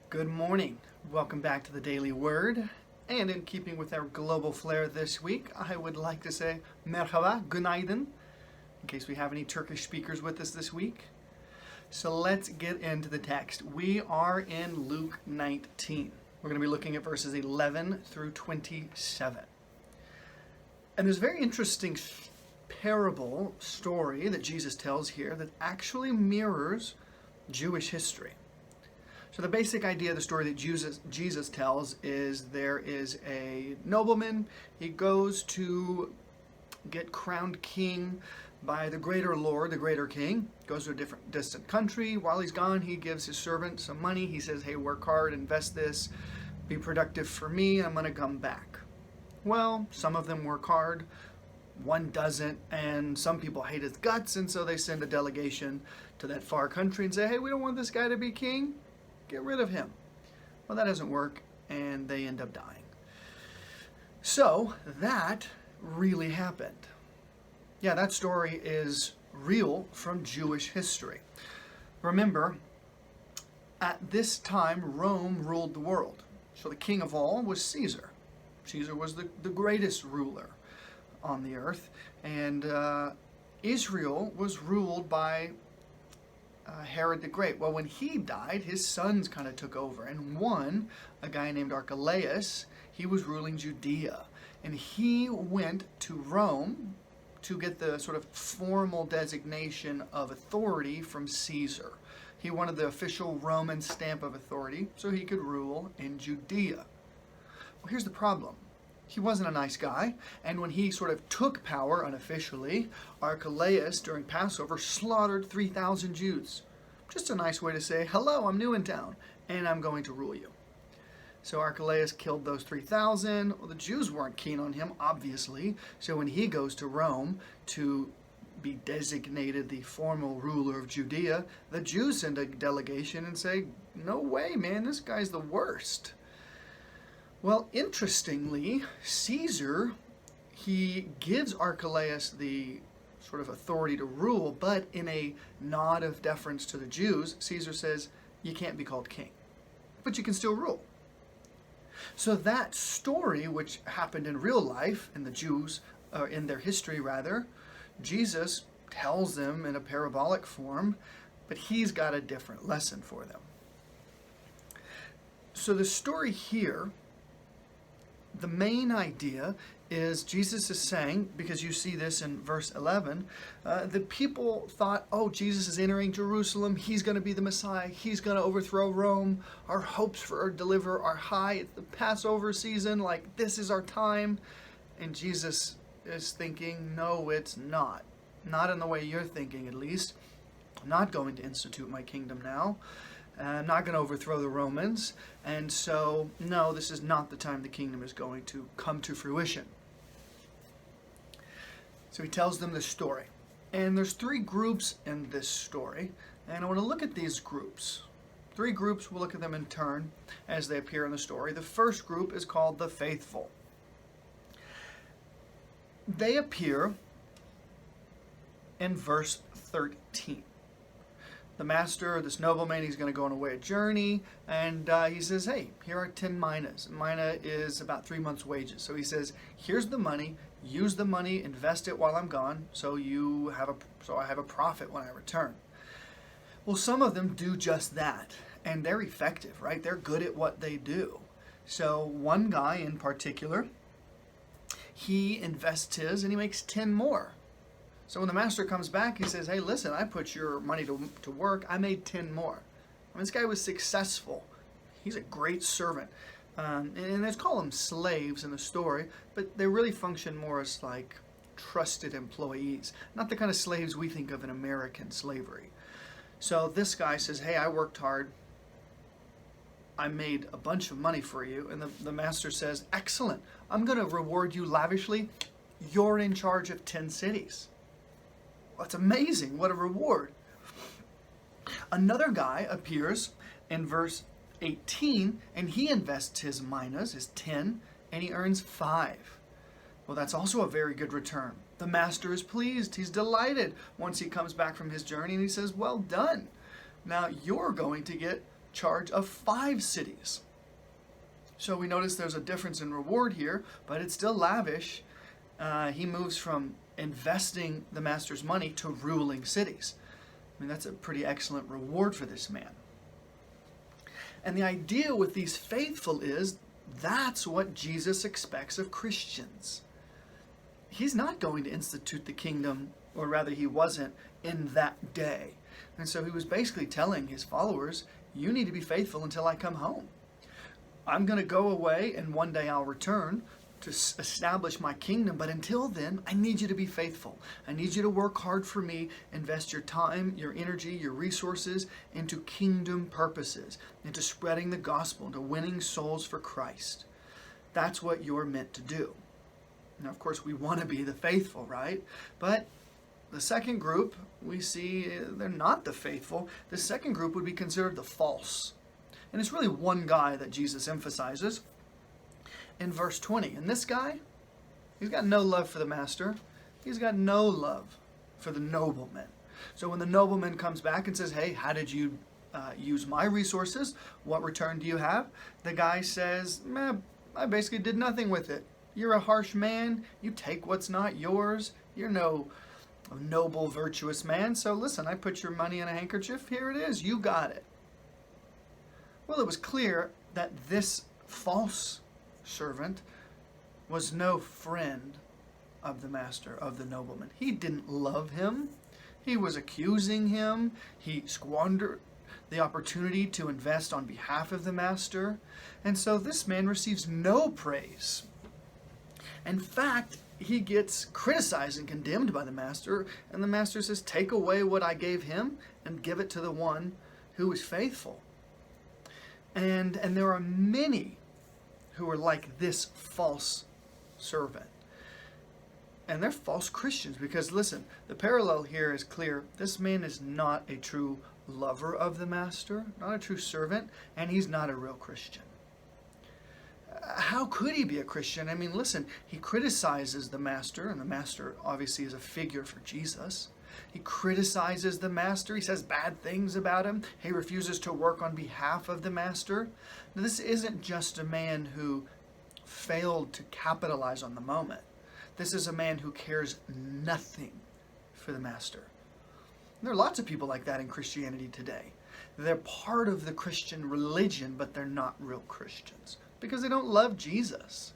Good morning. Welcome back to the Daily Word. And in keeping with our global flair this week, I would like to say merhaba, günaydın, in case we have any Turkish speakers with us this week. So let's get into the text. We are in Luke 19. We're going to be looking at verses 11 through 27. And there's a very interesting parable story that Jesus tells here that actually mirrors Jewish history. So the basic idea of the story that Jesus tells is there is a nobleman. He goes to get crowned king by the greater lord, the greater king. Goes to a different distant country. While he's gone, he gives his servant some money. He says, hey, work hard, invest this, be productive for me, and I'm going to come back. Well, some of them work hard. One doesn't, and some people hate his guts, and so they send a delegation to that far country and say, hey, we don't want this guy to be king. Get rid of him. Well, that doesn't work, and they end up dying. So that really happened. Yeah, that story is real from Jewish history. Remember, at this time, Rome ruled the world. So the king of all was Caesar. Caesar was the greatest ruler on the earth, and Israel was ruled by Herod the Great. Well, when he died, his sons kind of took over, and one, a guy named Archelaus, he was ruling Judea, and he went to Rome to get the sort of formal designation of authority from Caesar. He wanted the official Roman stamp of authority so he could rule in Judea. Well, here's the problem. He wasn't a nice guy, and when he sort of took power unofficially, Archelaus, during Passover, slaughtered 3,000 Jews. Just a nice way to say, hello, I'm new in town, and I'm going to rule you. So Archelaus killed those 3,000. Well, the Jews weren't keen on him, obviously, so when he goes to Rome to be designated the formal ruler of Judea, the Jews send a delegation and say, no way, man, this guy's the worst. Well, interestingly, Caesar, he gives Archelaus the sort of authority to rule, but in a nod of deference to the Jews, Caesar says, you can't be called king, but you can still rule. So that story, which happened in real life, in the Jews, in their history rather, Jesus tells them in a parabolic form, but he's got a different lesson for them. So the story here, the main idea is Jesus is saying, because you see this in verse 11, the people thought, oh, Jesus is entering Jerusalem. He's going to be the Messiah. He's going to overthrow Rome. Our hopes for our deliverer are high. It's the Passover season. Like, this is our time. And Jesus is thinking, no, it's not. Not in the way you're thinking, at least. I'm not going to institute my kingdom now. I'm not going to overthrow the Romans. And so, no, this is not the time the kingdom is going to come to fruition. So he tells them this story. And there's three groups in this story. And I want to look at these groups. Three groups, we'll look at them in turn as they appear in the story. The first group is called the faithful. They appear in verse 13. The master, this nobleman, he's going to go on a way of journey, and he says, hey, here are 10 minas. A mina is about 3 months' wages. So he says, here's the money, use the money, invest it while I'm gone, so I have a profit when I return. Well, some of them do just that, and they're effective, right? They're good at what they do. So one guy in particular, he invests his, and he makes 10 more. So when the master comes back, he says, hey, listen, I put your money to work. I made 10 more. I mean, this guy was successful. He's a great servant. And let's call them slaves in the story, but they really function more as like trusted employees, not the kind of slaves we think of in American slavery. So this guy says, hey, I worked hard. I made a bunch of money for you. And the master says, excellent. I'm going to reward you lavishly. You're in charge of 10 cities. That's amazing. What a reward. Another guy appears in verse 18, and he invests his minas, his 10, and he earns 5. Well, that's also a very good return. The master is pleased. He's delighted once he comes back from his journey, and he says, well done. Now you're going to get charge of 5 cities. So we notice there's a difference in reward here, but it's still lavish. He moves from investing the master's money to ruling cities. I mean, that's a pretty excellent reward for this man. And the idea with these faithful is that's what Jesus expects of Christians. He's not going to institute the kingdom, or rather he wasn't, in that day. And so he was basically telling his followers, you need to be faithful until I come home. I'm going to go away and one day I'll return to establish my kingdom. But until then, I need you to be faithful. I need you to work hard for me, invest your time, your energy, your resources into kingdom purposes, into spreading the gospel, into winning souls for Christ. That's what you're meant to do. Now, of course, we want to be the faithful, right? But the second group, we see they're not the faithful. The second group would be considered the false. And it's really one guy that Jesus emphasizes in verse 20. And this guy, he's got no love for the master. He's got no love for the nobleman. So when the nobleman comes back and says, hey, how did you use my resources? What return do you have? The guy says, I basically did nothing with it. You're a harsh man. You take what's not yours. You're no noble, virtuous man. So listen, I put your money in a handkerchief. Here it is. You got it. Well, it was clear that this false servant was no friend of the master, of the nobleman. He didn't love him. He was accusing him. He squandered the opportunity to invest on behalf of the master. And so this man receives no praise. In fact, he gets criticized and condemned by the master. And the master says, take away what I gave him and give it to the one who is faithful. And there are many who are like this false servant. And they're false Christians because, listen, the parallel here is clear. This man is not a true lover of the master, not a true servant, and he's not a real Christian. How could he be a Christian? I mean, listen, he criticizes the master, and the master obviously is a figure for Jesus. He criticizes the master. He says bad things about him. He refuses to work on behalf of the master. Now, this isn't just a man who failed to capitalize on the moment. This is a man who cares nothing for the master. And there are lots of people like that in Christianity today. They're part of the Christian religion, but they're not real Christians because they don't love Jesus.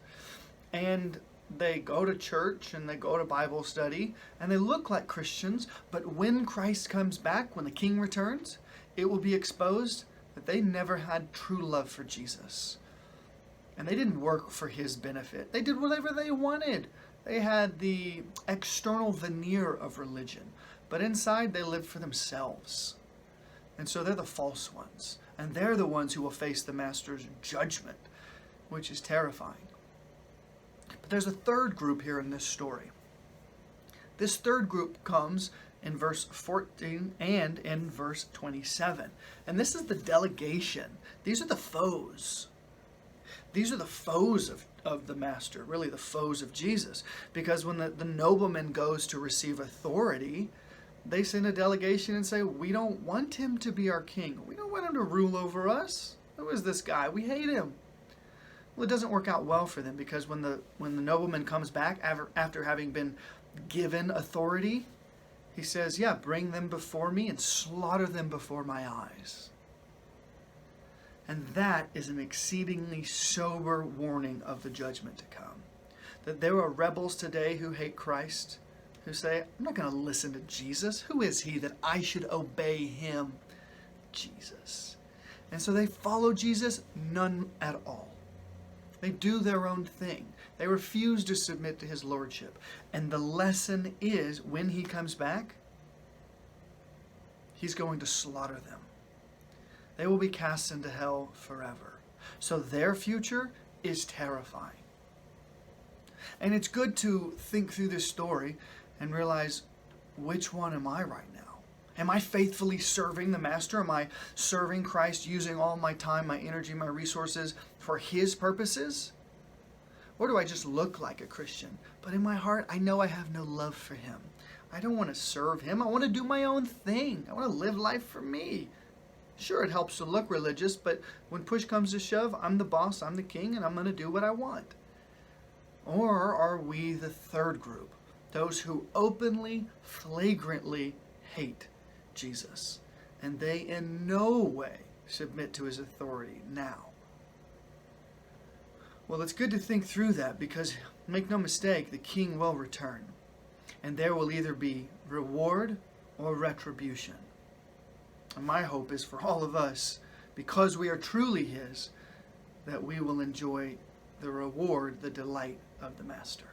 And they go to church and they go to Bible study and they look like Christians, but when Christ comes back, when the King returns, it will be exposed that they never had true love for Jesus. And they didn't work for his benefit. They did whatever they wanted. They had the external veneer of religion, but inside they lived for themselves. And so they're the false ones. And they're the ones who will face the master's judgment, which is terrifying. But there's a third group here in this story. This third group comes in verse 14 and in verse 27. And this is the delegation. These are the foes. These are the foes of the master, really the foes of Jesus. Because when the nobleman goes to receive authority, they send a delegation and say, we don't want him to be our king. We don't want him to rule over us. Who is this guy? We hate him. Well, it doesn't work out well for them because when the nobleman comes back after having been given authority, he says, yeah, bring them before me and slaughter them before my eyes. And that is an exceedingly sober warning of the judgment to come. That there are rebels today who hate Christ, who say, I'm not going to listen to Jesus. Who is he that I should obey him? Jesus. And so they follow Jesus? None at all. They do their own thing. They refuse to submit to his lordship. And the lesson is, when he comes back, he's going to slaughter them. They will be cast into hell forever. So their future is terrifying. And it's good to think through this story and realize, which one am I right now? Am I faithfully serving the master? Am I serving Christ, using all my time, my energy, my resources for his purposes? Or do I just look like a Christian? But in my heart, I know I have no love for him. I don't want to serve him. I want to do my own thing. I want to live life for me. Sure, it helps to look religious, but when push comes to shove, I'm the boss, I'm the king, and I'm going to do what I want. Or are we the third group, those who openly, flagrantly hate Jesus, and they in no way submit to his authority now? Well, it's good to think through that, because make no mistake, the king will return, and there will either be reward or retribution. And my hope is for all of us, because we are truly his, that we will enjoy the reward, the delight of the Master.